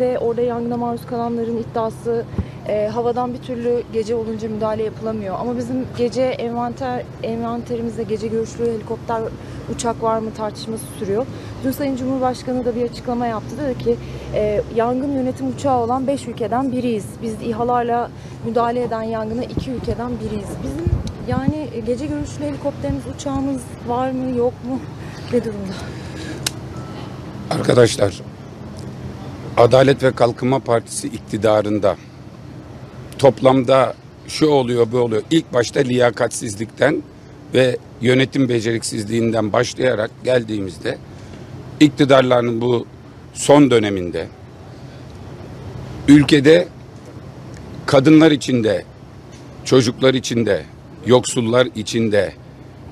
Orada yangına maruz kalanların iddiası havadan bir türlü gece olunca müdahale yapılamıyor. Ama bizim gece envanterimizde gece görüşlü helikopter, uçak var mı tartışması sürüyor. Dün Sayın Cumhurbaşkanı da bir açıklama yaptı. Dedi ki yangın yönetim uçağı olan 5 ülkeden biriyiz. Biz İHA'larla müdahale eden yangına 2 ülkeden biriyiz. Bizim yani gece görüşlü helikopterimiz, uçağımız var mı yok mu? Ne durumda? Arkadaşlar, Adalet ve Kalkınma Partisi iktidarında toplamda şu oluyor, bu oluyor. İlk başta liyakatsizlikten ve yönetim beceriksizliğinden başlayarak geldiğimizde iktidarlarının bu son döneminde ülkede kadınlar içinde, çocuklar içinde, yoksullar içinde,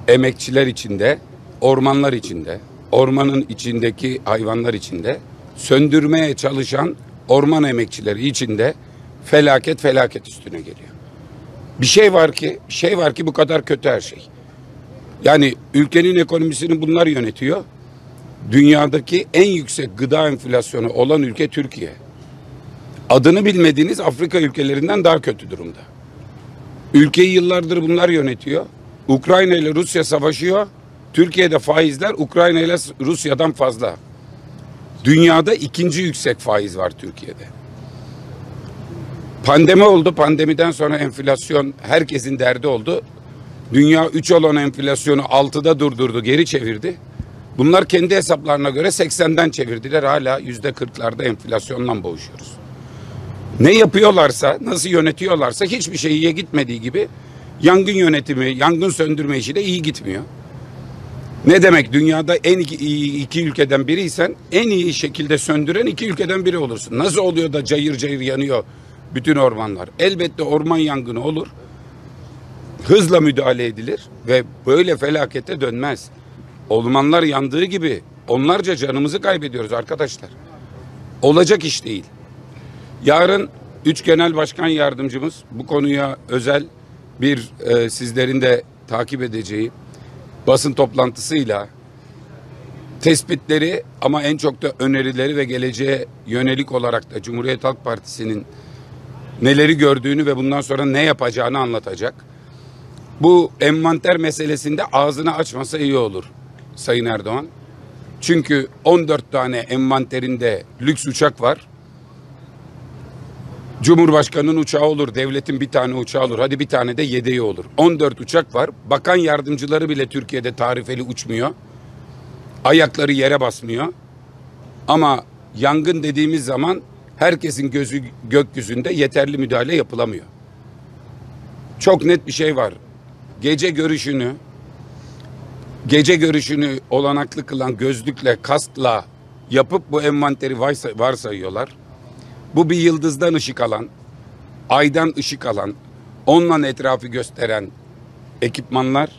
emekçiler içinde, ormanlar içinde, ormanın içindeki hayvanlar içinde, söndürmeye çalışan orman emekçileri içinde felaket üstüne geliyor. Bir şey var ki bu kadar kötü her şey. Yani ülkenin ekonomisini bunlar yönetiyor. Dünyadaki en yüksek gıda enflasyonu olan ülke Türkiye. Adını bilmediğiniz Afrika ülkelerinden daha kötü durumda. Ülkeyi yıllardır bunlar yönetiyor. Ukrayna ile Rusya savaşıyor. Türkiye'de faizler Ukrayna ile Rusya'dan fazla. Dünyada ikinci yüksek faiz var Türkiye'de. Pandemi oldu. Pandemiden sonra enflasyon herkesin derdi oldu. Dünya 3 olan enflasyonu 6'da durdurdu, geri çevirdi. Bunlar kendi hesaplarına göre 80'den çevirdiler. Hala %40'larda enflasyonla boğuşuyoruz. Ne yapıyorlarsa, nasıl yönetiyorlarsa hiçbir şey iyiye gitmediği gibi yangın yönetimi, yangın söndürme işi de iyi gitmiyor. Ne demek dünyada en iyi iki ülkeden biriysen en iyi şekilde söndüren iki ülkeden biri olursun. Nasıl oluyor da cayır cayır yanıyor bütün ormanlar? Elbette orman yangını olur. Hızla müdahale edilir ve böyle felakete dönmez. Ormanlar yandığı gibi onlarca canımızı kaybediyoruz arkadaşlar. Olacak iş değil. Yarın 3 genel başkan yardımcımız bu konuya özel bir sizlerin de takip edeceği basın toplantısıyla tespitleri ama en çok da önerileri ve geleceğe yönelik olarak da Cumhuriyet Halk Partisi'nin neleri gördüğünü ve bundan sonra ne yapacağını anlatacak. Bu envanter meselesinde ağzını açmasa iyi olur Sayın Erdoğan. Çünkü 14 tane envanterinde lüks uçak var. Cumhurbaşkanının uçağı olur, devletin bir tane uçağı olur. Hadi bir tane de yedeği olur. 14 uçak var. Bakan yardımcıları bile Türkiye'de tarifeli uçmuyor. Ayakları yere basmıyor. Ama yangın dediğimiz zaman herkesin gözü gökyüzünde, yeterli müdahale yapılamıyor. Çok net bir şey var. Gece görüşünü olanaklı kılan gözlükle, kaskla yapıp bu envanteri varsayıyorlar. Bu bir yıldızdan ışık alan, aydan ışık alan, onunla etrafı gösteren ekipmanlar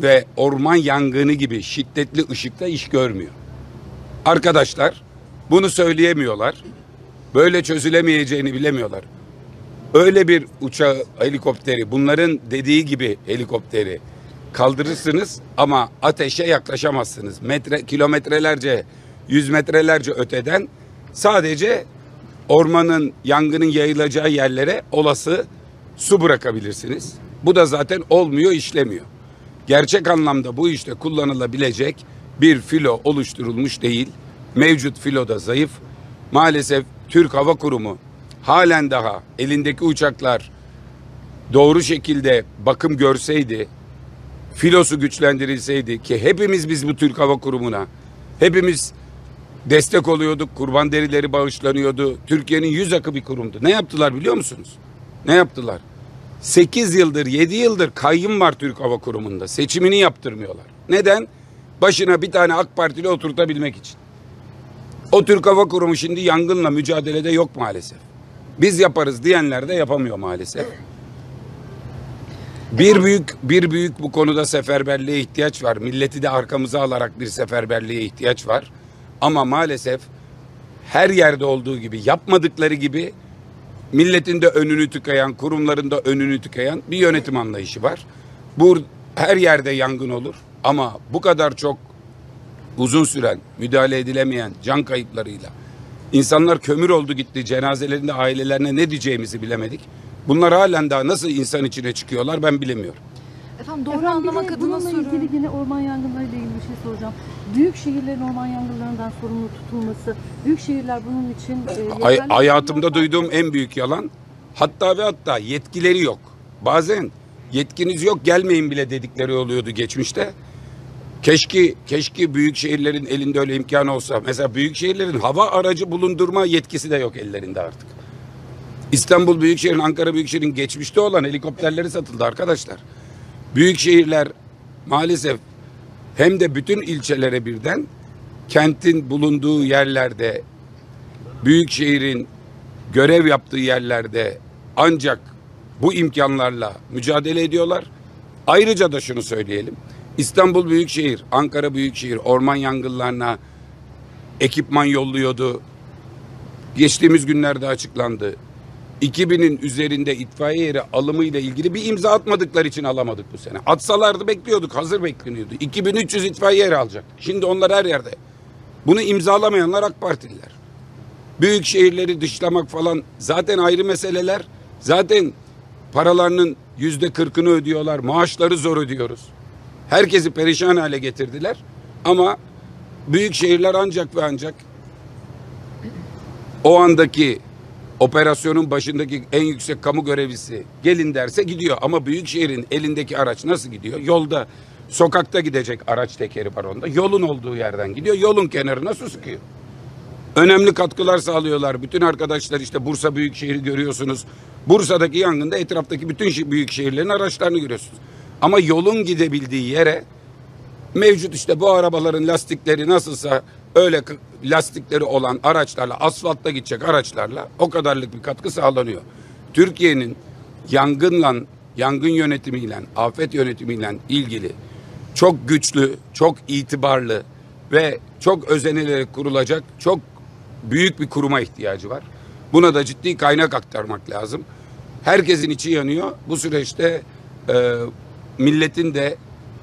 ve orman yangını gibi şiddetli ışıkta iş görmüyor. Arkadaşlar bunu söyleyemiyorlar. Böyle çözülemeyeceğini bilemiyorlar. Öyle bir uçağı, helikopteri, bunların dediği gibi helikopteri kaldırırsınız ama ateşe yaklaşamazsınız. Kilometrelerce, 100 metrelerce öteden sadece ormanın, yangının yayılacağı yerlere olası su bırakabilirsiniz. Bu da zaten olmuyor, işlemiyor. Gerçek anlamda bu işte kullanılabilecek bir filo oluşturulmuş değil. Mevcut filo da zayıf. Maalesef Türk Hava Kurumu halen daha elindeki uçaklar doğru şekilde bakım görseydi, filosu güçlendirilseydi ki hepimiz biz bu Türk Hava Kurumu'na, hepimiz destek oluyorduk, kurban derileri bağışlanıyordu. Türkiye'nin yüz akı bir kurumdu. Ne yaptılar biliyor musunuz? Ne yaptılar? 8 yıldır, 7 yıldır kayyım var Türk Hava Kurumu'nda. Seçimini yaptırmıyorlar. Neden? Başına bir tane AK Partili oturtabilmek için. O Türk Hava Kurumu şimdi yangınla mücadelede yok maalesef. Biz yaparız diyenler de yapamıyor maalesef. Bir büyük bu konuda seferberliğe ihtiyaç var. Milleti de arkamıza alarak bir seferberliğe ihtiyaç var. Ama maalesef her yerde olduğu gibi, yapmadıkları gibi milletin de önünü tıkayan, kurumların da önünü tıkayan bir yönetim anlayışı var. Bu her yerde yangın olur ama bu kadar çok uzun süren, müdahale edilemeyen can kayıplarıyla İnsanlar kömür oldu gitti. Cenazelerinde ailelerine ne diyeceğimizi bilemedik. Bunlar halen daha nasıl insan içine çıkıyorlar ben bilemiyorum. Efendim doğru Efendim, bir anlamak de adına bununla soruyorum. ilgili yine orman yangınlarıyla ilgili bir şey soracağım. Büyük şehirlerin orman yangınlarından sorumlu tutulması, büyük şehirler bunun için yeterli Hayatımda önlemler- duyduğum en büyük yalan, hatta ve hatta yetkileri yok. Bazen yetkiniz yok gelmeyin bile dedikleri oluyordu geçmişte. Keşke büyük şehirlerin elinde öyle imkanı olsa. Mesela büyük şehirlerin hava aracı bulundurma yetkisi de yok ellerinde artık. İstanbul Büyükşehir'in, Ankara Büyükşehir'in geçmişte olan helikopterleri satıldı arkadaşlar. Büyük şehirler maalesef hem de bütün ilçelere birden kentin bulunduğu yerlerde, büyük şehrin görev yaptığı yerlerde ancak bu imkanlarla mücadele ediyorlar. Ayrıca da şunu söyleyelim. İstanbul Büyükşehir, Ankara Büyükşehir orman yangınlarına ekipman yolluyordu. Geçtiğimiz günlerde açıklandı. 2000'in üzerinde itfaiye yeri alımı ile ilgili bir imza atmadıkları için alamadık bu sene. Atsalardı bekliyorduk, hazır bekleniyordu. 2300 itfaiye yeri alacak. Şimdi onlar her yerde. Bunu imzalamayanlar AK Partililer. Büyük şehirleri dışlamak falan zaten ayrı meseleler. Zaten paralarının %40'ını ödüyorlar. Maaşları zor ödüyoruz. Herkesi perişan hale getirdiler. Ama büyük şehirler ancak ve ancak o andaki operasyonun başındaki en yüksek kamu görevlisi gelin derse gidiyor. Ama büyük şehrin elindeki araç nasıl gidiyor? Yolda, sokakta gidecek araç tekeri var onda. Yolun olduğu yerden gidiyor. Yolun kenarına su sıkıyor. Önemli katkılar sağlıyorlar. Bütün arkadaşlar işte Bursa Büyükşehir'i görüyorsunuz. Bursa'daki yangında etraftaki bütün büyük şehirlerin araçlarını görüyorsunuz. Ama yolun gidebildiği yere mevcut işte bu arabaların lastikleri nasılsa öyle lastikleri olan araçlarla, asfaltta gidecek araçlarla o kadarlık bir katkı sağlanıyor. Türkiye'nin yangın yönetimiyle, afet yönetimiyle ilgili çok güçlü, çok itibarlı ve çok özenilerek kurulacak çok büyük bir kuruma ihtiyacı var. Buna da ciddi kaynak aktarmak lazım. Herkesin içi yanıyor. Bu süreçte milletin de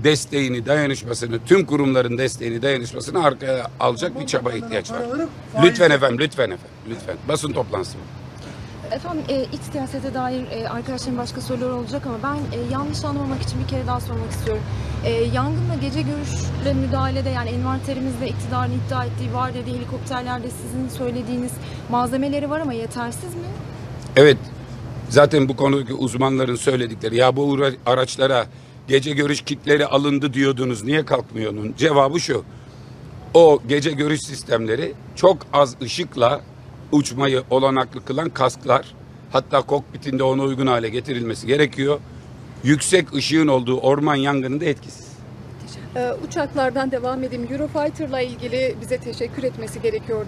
desteğini, dayanışmasını, tüm kurumların desteğini, dayanışmasını arkaya alacak bir çaba ihtiyaç var. Lütfen efendim, lütfen. Basın toplantısı. Efendim iç siyasete dair arkadaşlarım başka sorular olacak ama ben yanlış anlamamak için bir kere daha sormak istiyorum. Yangınla gece görüşle müdahalede yani envanterimizde iktidarın iddia ettiği var dediği helikopterlerde sizin söylediğiniz malzemeleri var ama yetersiz mi? Evet. Zaten bu konudaki uzmanların söyledikleri ya bu araçlara gece görüş kitleri alındı diyordunuz niye kalkmıyor onun? Cevabı şu. O gece görüş sistemleri çok az ışıkla uçmayı olanaklı kılan kasklar, hatta kokpitinde ona uygun hale getirilmesi gerekiyor. Yüksek ışığın olduğu orman yangınında etkisiz. Uçaklardan devam edeyim. Eurofighter'la ilgili bize teşekkür etmesi gerekiyor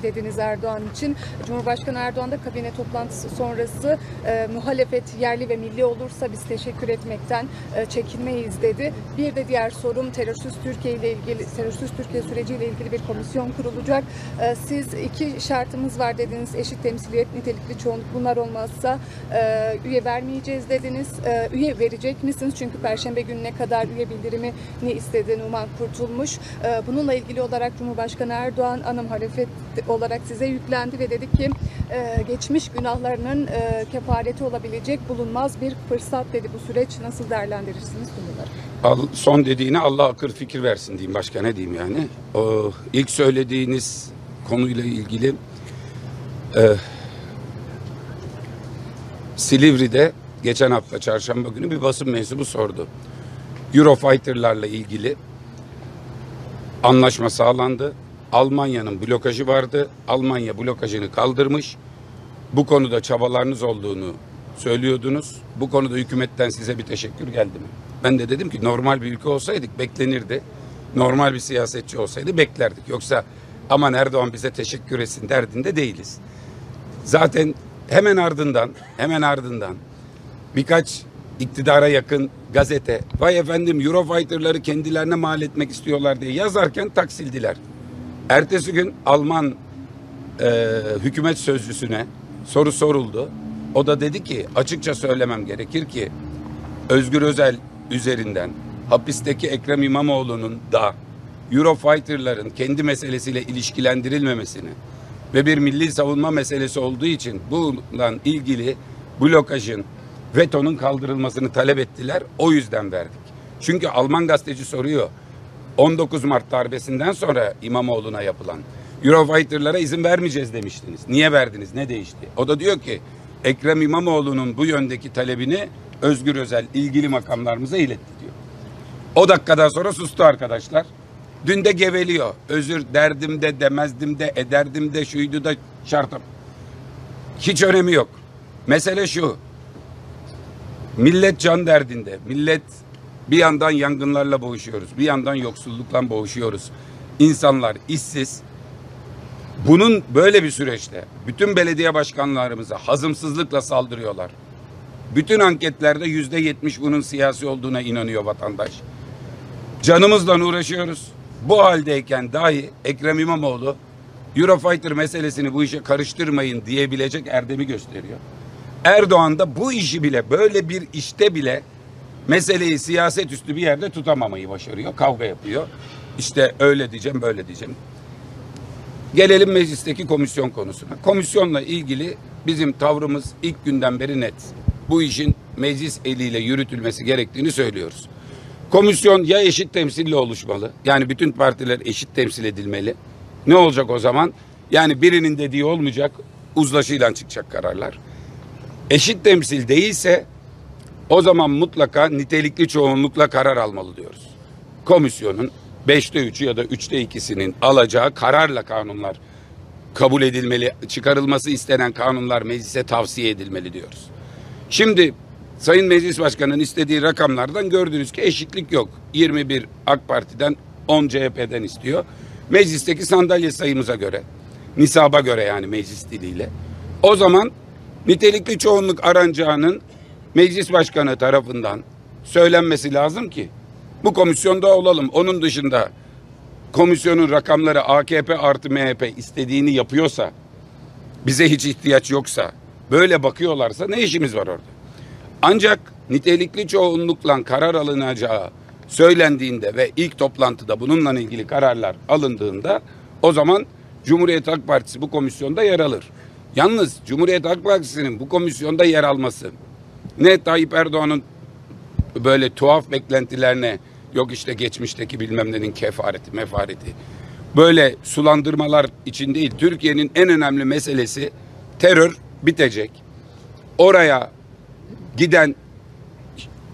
dediniz Erdoğan için. Cumhurbaşkanı Erdoğan da kabine toplantısı sonrası muhalefet yerli ve milli olursa biz teşekkür etmekten çekinmeyiz dedi. Bir de diğer sorum terörsüz Türkiye ile ilgili, terörsüz Türkiye süreciyle ilgili bir komisyon kurulacak. Siz iki şartımız var dediniz. Eşit temsiliyet, nitelikli çoğunluk bunlar olmazsa üye vermeyeceğiz dediniz. Üye verecek misiniz? Çünkü Perşembe gününe kadar üye bildirimi ne istedi Numan Kurtulmuş. Bununla ilgili olarak Cumhurbaşkanı Erdoğan ana muhalefet olarak size yüklendi ve dedi ki geçmiş günahlarının kefareti olabilecek bulunmaz bir fırsat dedi. Bu süreç nasıl değerlendirirsiniz bunları? Son dediğine Allah akıl fikir versin diyeyim. Başka ne diyeyim yani? İlk söylediğiniz konuyla ilgili Silivri'de geçen hafta çarşamba günü bir basın mensubu sordu. Eurofighter'larla ilgili anlaşma sağlandı. Almanya'nın blokajı vardı. Almanya blokajını kaldırmış. Bu konuda çabalarınız olduğunu söylüyordunuz. Bu konuda hükümetten size bir teşekkür geldi mi? Ben de dedim ki normal bir ülke olsaydık beklenirdi. Normal bir siyasetçi olsaydı beklerdik. Yoksa aman Erdoğan bize teşekkür etsin derdinde değiliz. Zaten hemen ardından birkaç iktidara yakın gazete vay efendim Eurofighter'ları kendilerine mal etmek istiyorlar diye yazarken taksildiler. Ertesi gün Alman hükümet sözcüsüne soru soruldu. O da dedi ki açıkça söylemem gerekir ki Özgür Özel üzerinden hapisteki Ekrem İmamoğlu'nun da Eurofighter'ların kendi meselesiyle ilişkilendirilmemesini ve bir milli savunma meselesi olduğu için bununla ilgili blokajın, vetonun kaldırılmasını talep ettiler. O yüzden verdik. Çünkü Alman gazeteci soruyor. 19 Mart darbesinden sonra İmamoğlu'na yapılan Eurofighter'lara izin vermeyeceğiz demiştiniz. Niye verdiniz? Ne değişti? O da diyor ki Ekrem İmamoğlu'nun bu yöndeki talebini Özgür Özel ilgili makamlarımıza iletti diyor. O dakikadan sonra sustu arkadaşlar. Dün de geveliyor. Özür derdim de, demezdim de, ederdim de, şuydu da, şartım. Hiç önemi yok. Mesele şu. Millet can derdinde. Millet, bir yandan yangınlarla boğuşuyoruz. Bir yandan yoksullukla boğuşuyoruz. İnsanlar işsiz. Bunun böyle bir süreçte bütün belediye başkanlarımıza hazımsızlıkla saldırıyorlar. Bütün anketlerde %70 bunun siyasi olduğuna inanıyor vatandaş. Canımızla uğraşıyoruz. Bu haldeyken dahi Ekrem İmamoğlu Eurofighter meselesini bu işe karıştırmayın diyebilecek erdemi gösteriyor. Erdoğan da bu işi bile, böyle bir işte bile meseleyi siyaset üstü bir yerde tutamamayı başarıyor. Kavga yapıyor. İşte öyle diyeceğim, böyle diyeceğim. Gelelim meclisteki komisyon konusuna. Komisyonla ilgili bizim tavrımız ilk günden beri net. Bu işin meclis eliyle yürütülmesi gerektiğini söylüyoruz. Komisyon ya eşit temsille oluşmalı. Yani bütün partiler eşit temsil edilmeli. Ne olacak o zaman? Yani birinin dediği olmayacak, uzlaşıyla çıkacak kararlar. Eşit temsil değilse o zaman mutlaka nitelikli çoğunlukla karar almalı diyoruz. Komisyonun 5'te 3'ü ya da 3'te 2'sinin alacağı kararla kanunlar kabul edilmeli, çıkarılması istenen kanunlar meclise tavsiye edilmeli diyoruz. Şimdi Sayın Meclis Başkanı'nın istediği rakamlardan gördünüz ki eşitlik yok. 21 AK Parti'den 10 CHP'den istiyor. Meclisteki sandalye sayımıza göre, nisaba göre yani meclis diliyle. O zaman nitelikli çoğunluk aranacağının Meclis Başkanı tarafından söylenmesi lazım ki bu komisyonda olalım. Onun dışında komisyonun rakamları AKP artı MHP istediğini yapıyorsa, bize hiç ihtiyaç yoksa, böyle bakıyorlarsa ne işimiz var orada? Ancak nitelikli çoğunlukla karar alınacağı söylendiğinde ve ilk toplantıda bununla ilgili kararlar alındığında o zaman Cumhuriyet Halk Partisi bu komisyonda yer alır. Yalnız Cumhuriyet Halk Partisi'nin bu komisyonda yer alması ne Tayyip Erdoğan'ın böyle tuhaf beklentilerine, yok işte geçmişteki bilmem nenin kefareti, mefareti, böyle sulandırmalar için değil. Türkiye'nin en önemli meselesi terör bitecek. Oraya giden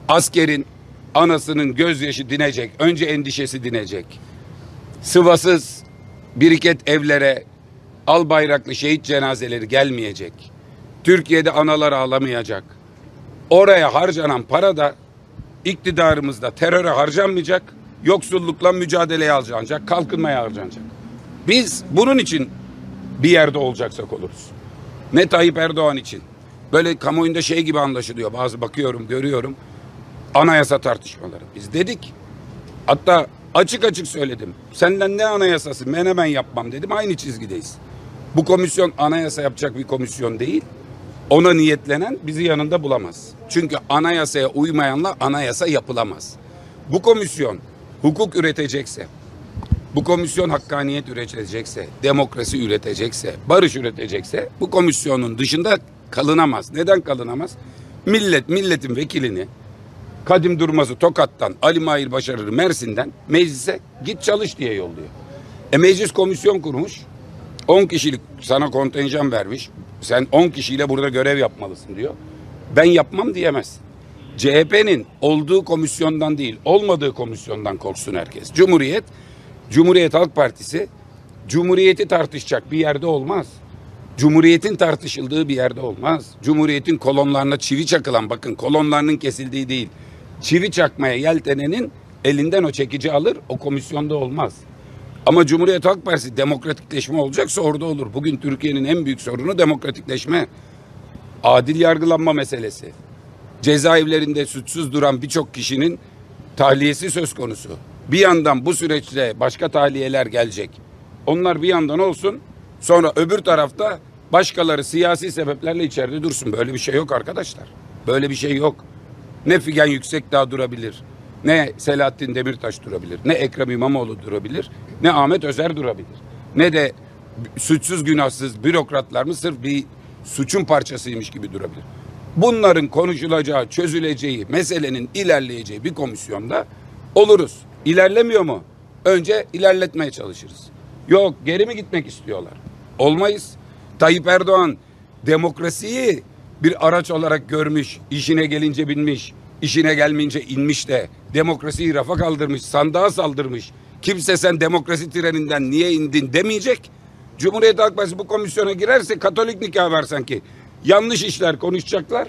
askerin anasının gözyaşı dinecek. Önce endişesi dinecek. Sıvasız biriket evlere al bayraklı şehit cenazeleri gelmeyecek. Türkiye'de analar ağlamayacak. Oraya harcanan para da iktidarımızda teröre harcanmayacak, yoksullukla mücadeleye harcanacak, kalkınmaya harcanacak. Biz bunun için bir yerde olacaksak oluruz. Ne Tayyip Erdoğan için. Böyle kamuoyunda şey gibi anlaşılıyor. Bazı bakıyorum, görüyorum. Anayasa tartışmaları. Biz dedik. Hatta açık açık söyledim. Senden ne anayasası? Menemen yapmam dedim. Aynı çizgideyiz. Bu komisyon anayasa yapacak bir komisyon değil. Ona niyetlenen bizi yanında bulamaz. Çünkü anayasaya uymayanla anayasa yapılamaz. Bu komisyon hukuk üretecekse, bu komisyon hakkaniyet üretecekse, demokrasi üretecekse, barış üretecekse bu komisyonun dışında kalınamaz. Neden kalınamaz? Milletin vekilini Kadim Durmaz'ı Tokat'tan, Ali Mahir Başarır'ı Mersin'den meclise git çalış diye yolluyor. Meclis komisyon kurmuş. 10 kişilik sana kontenjan vermiş. Sen 10 kişiyle burada görev yapmalısın diyor. Ben yapmam diyemez. CHP'nin olduğu komisyondan değil, olmadığı komisyondan korksun herkes. Cumhuriyet Halk Partisi, Cumhuriyeti tartışacak bir yerde olmaz. Cumhuriyetin tartışıldığı bir yerde olmaz. Cumhuriyetin kolonlarına çivi çakılan, bakın kolonlarının kesildiği değil, çivi çakmaya yeltenenin elinden o çekici alır, o komisyonda olmaz. Ama Cumhuriyet Halk Partisi demokratikleşme olacaksa orada olur. Bugün Türkiye'nin en büyük sorunu demokratikleşme. Adil yargılanma meselesi. Cezaevlerinde suçsuz duran birçok kişinin tahliyesi söz konusu. Bir yandan bu süreçte başka tahliyeler gelecek. Onlar bir yandan olsun. Sonra öbür tarafta başkaları siyasi sebeplerle içeride dursun. Böyle bir şey yok arkadaşlar. Böyle bir şey yok. Ne Figen Yüksekdağ durabilir, ne Selahattin Demirtaş durabilir, ne Ekrem İmamoğlu durabilir, ne Ahmet Özer durabilir, ne de suçsuz günahsız bürokratlar mı sırf bir suçun parçasıymış gibi durabilir. Bunların konuşulacağı, çözüleceği, meselenin ilerleyeceği bir komisyonda oluruz. İlerlemiyor mu? Önce ilerletmeye çalışırız. Yok, geri mi gitmek istiyorlar? Olmayız. Tayyip Erdoğan demokrasiyi bir araç olarak görmüş, işine gelince binmiş, işine gelmeyince inmiş de demokrasiyi rafa kaldırmış, sandığa saldırmış. Kimse sen demokrasi treninden niye indin demeyecek. Cumhuriyet Halk Partisi bu komisyona girerse Katolik nikahı var sanki. Yanlış işler konuşacaklar,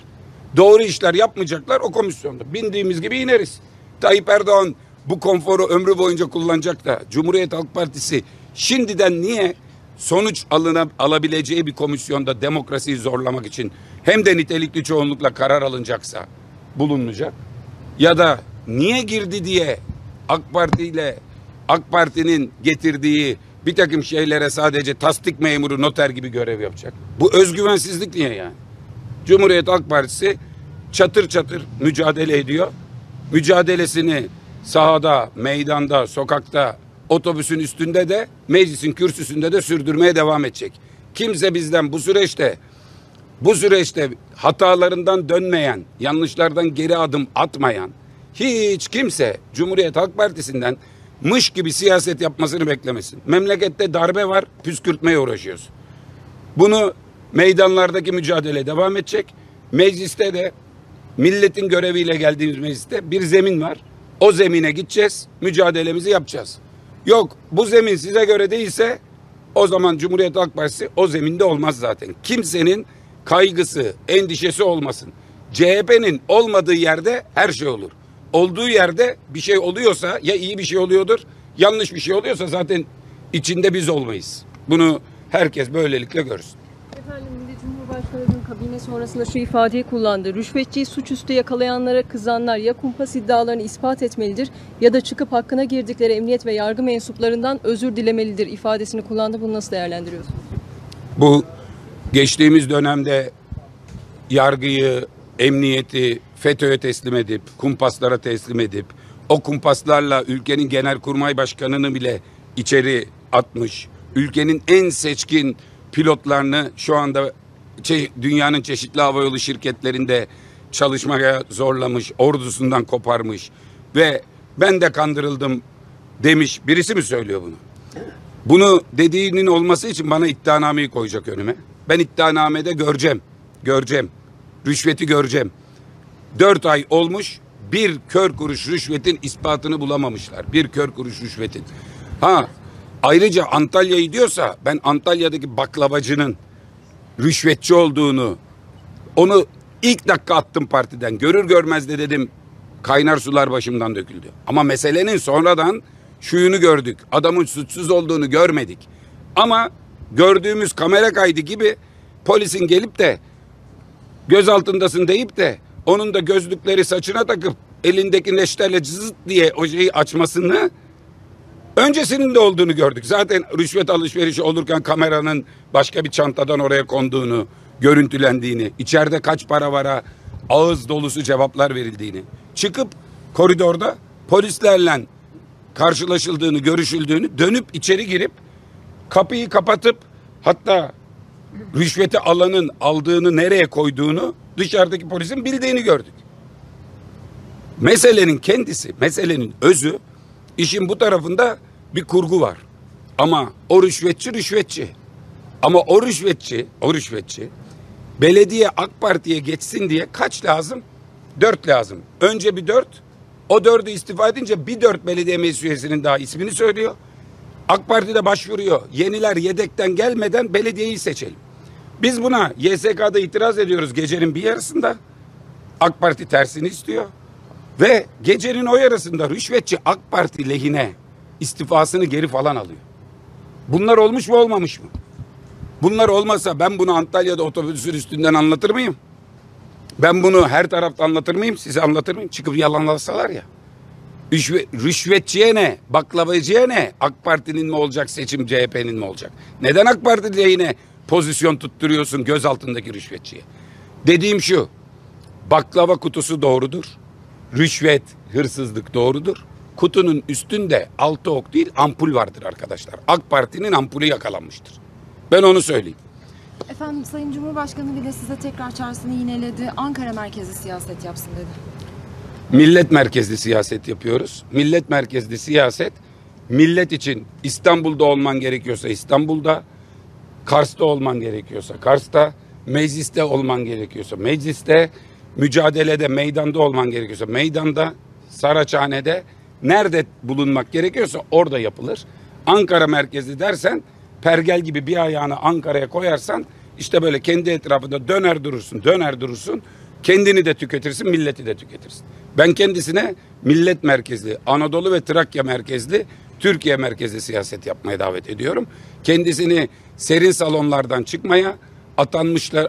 doğru işler yapmayacaklar o komisyonda. Bindiğimiz gibi ineriz. Tayyip Erdoğan bu konforu ömrü boyunca kullanacak da Cumhuriyet Halk Partisi şimdiden niye sonuç alabileceği bir komisyonda demokrasiyi zorlamak için hem de nitelikli çoğunlukla karar alınacaksa bulunacak, ya da niye girdi diye AK Parti ile AK Parti'nin getirdiği bir takım şeylere sadece tasdik memuru, noter gibi görev yapacak. Bu özgüvensizlik niye yani? Cumhuriyet Halk Partisi çatır çatır mücadele ediyor. Mücadelesini sahada, meydanda, sokakta, otobüsün üstünde de, meclisin kürsüsünde de sürdürmeye devam edecek. Kimse bizden bu süreçte hatalarından dönmeyen, yanlışlardan geri adım atmayan hiç kimse Cumhuriyet Halk Partisi'nden mış gibi siyaset yapmasını beklemesin. Memlekette darbe var, püskürtmeye uğraşıyoruz. Bunu meydanlardaki mücadele devam edecek. Mecliste de milletin göreviyle geldiğimiz mecliste bir zemin var. O zemine gideceğiz, mücadelemizi yapacağız. Yok, bu zemin size göre değilse o zaman Cumhuriyet Halk Partisi o zeminde olmaz zaten. Kimsenin kaygısı, endişesi olmasın. CHP'nin olmadığı yerde her şey olur. Olduğu yerde bir şey oluyorsa ya iyi bir şey oluyordur, yanlış bir şey oluyorsa zaten içinde biz olmayız. Bunu herkes böylelikle görsün. Efendim, bir de Cumhurbaşkanı'nın kabine sonrasında şu ifadeyi kullandı. Rüşvetçiyi suçüstü yakalayanlara kızanlar ya kumpas iddialarını ispat etmelidir ya da çıkıp hakkına girdikleri emniyet ve yargı mensuplarından özür dilemelidir ifadesini kullandı. Bunu nasıl değerlendiriyorsunuz? Bu geçtiğimiz dönemde yargıyı, emniyeti FETÖ'ye teslim edip, kumpaslara teslim edip, o kumpaslarla ülkenin genelkurmay başkanını bile içeri atmış, ülkenin en seçkin pilotlarını şu anda dünyanın çeşitli havayolu şirketlerinde çalışmaya zorlamış, ordusundan koparmış ve ben de kandırıldım demiş birisi mi söylüyor bunu? Bunu dediğinin olması için bana iddianameyi koyacak önüme. Ben iddianamede göreceğim. Rüşveti göreceğim. 4 ay olmuş, bir kör kuruş rüşvetin ispatını bulamamışlar. Bir kör kuruş rüşvetin. Ayrıca Antalya'yı diyorsa ben Antalya'daki baklavacının rüşvetçi olduğunu, onu ilk dakika attım partiden. Görür görmez de dedim kaynar sular başımdan döküldü. Ama meselenin sonradan şuyunu gördük. Adamın suçsuz olduğunu görmedik. Ama gördüğümüz kamera kaydı gibi polisin gelip de gözaltındasın deyip de onun da gözlükleri saçına takıp elindeki neşterle cızıt diye o şeyi açmasını, öncesinin de olduğunu gördük. Zaten rüşvet alışverişi olurken kameranın başka bir çantadan oraya konduğunu, görüntülendiğini, içeride kaç para vara ağız dolusu cevaplar verildiğini, çıkıp koridorda polislerle karşılaşıldığını, görüşüldüğünü, dönüp içeri girip kapıyı kapatıp hatta rüşveti alanın aldığını nereye koyduğunu dışarıdaki polisin bildiğini gördük. Meselenin kendisi, meselenin özü, işin bu tarafında bir kurgu var. Ama o rüşvetçi. Ama o rüşvetçi belediye AK Parti'ye geçsin diye kaç lazım? 4 lazım. Önce bir 4, o 4'ü istifa edince bir 4 belediye meclis üyesinin daha ismini söylüyor. AK Parti'de başvuruyor. Yeniler yedekten gelmeden belediyeyi seçelim. Biz buna YSK'da itiraz ediyoruz gecenin bir yarısında. AK Parti tersini istiyor. Ve gecenin o yarısında rüşvetçi AK Parti lehine istifasını geri falan alıyor. Bunlar olmuş mu olmamış mı? Bunlar olmasa ben bunu Antalya'da otobüsün üstünden anlatır mıyım? Ben bunu her tarafta anlatır mıyım? Size anlatır mıyım? Çıkıp yalanlasalar ya. Rüşvetçiye ne? Baklavacıya ne? AK Parti'nin mi olacak seçim, CHP'nin mi olacak? Neden AK Parti lehine pozisyon tutturuyorsun göz altındaki rüşvetçiye? Dediğim şu, baklava kutusu doğrudur. Rüşvet, hırsızlık doğrudur. Kutunun üstünde 6 ok değil ampul vardır arkadaşlar. AK Parti'nin ampulü yakalanmıştır. Ben onu söyleyeyim. Efendim Sayın Cumhurbaşkanı bile size tekrar çağrısını yineledi. Ankara merkezli siyaset yapsın dedi. Millet merkezli siyaset yapıyoruz. Millet merkezli siyaset, millet için İstanbul'da olman gerekiyorsa İstanbul'da, Kars'ta olman gerekiyorsa Kars'ta, mecliste olman gerekiyorsa mecliste, mücadelede, meydanda olman gerekiyorsa meydanda, Saraçhane'de, nerede bulunmak gerekiyorsa orada yapılır. Ankara merkezli dersen, pergel gibi bir ayağını Ankara'ya koyarsan, işte böyle kendi etrafında döner durursun, kendini de tüketirsin, milleti de tüketirsin. Ben kendisine millet merkezli, Anadolu ve Trakya merkezli, Türkiye merkezli siyaset yapmaya davet ediyorum. Kendisini serin salonlardan çıkmaya,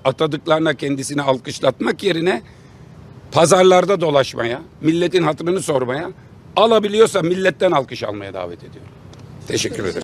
atadıklarına kendisini alkışlatmak yerine pazarlarda dolaşmaya, milletin hatırını sormaya, alabiliyorsa milletten alkış almaya davet ediyorum. Teşekkür ederim.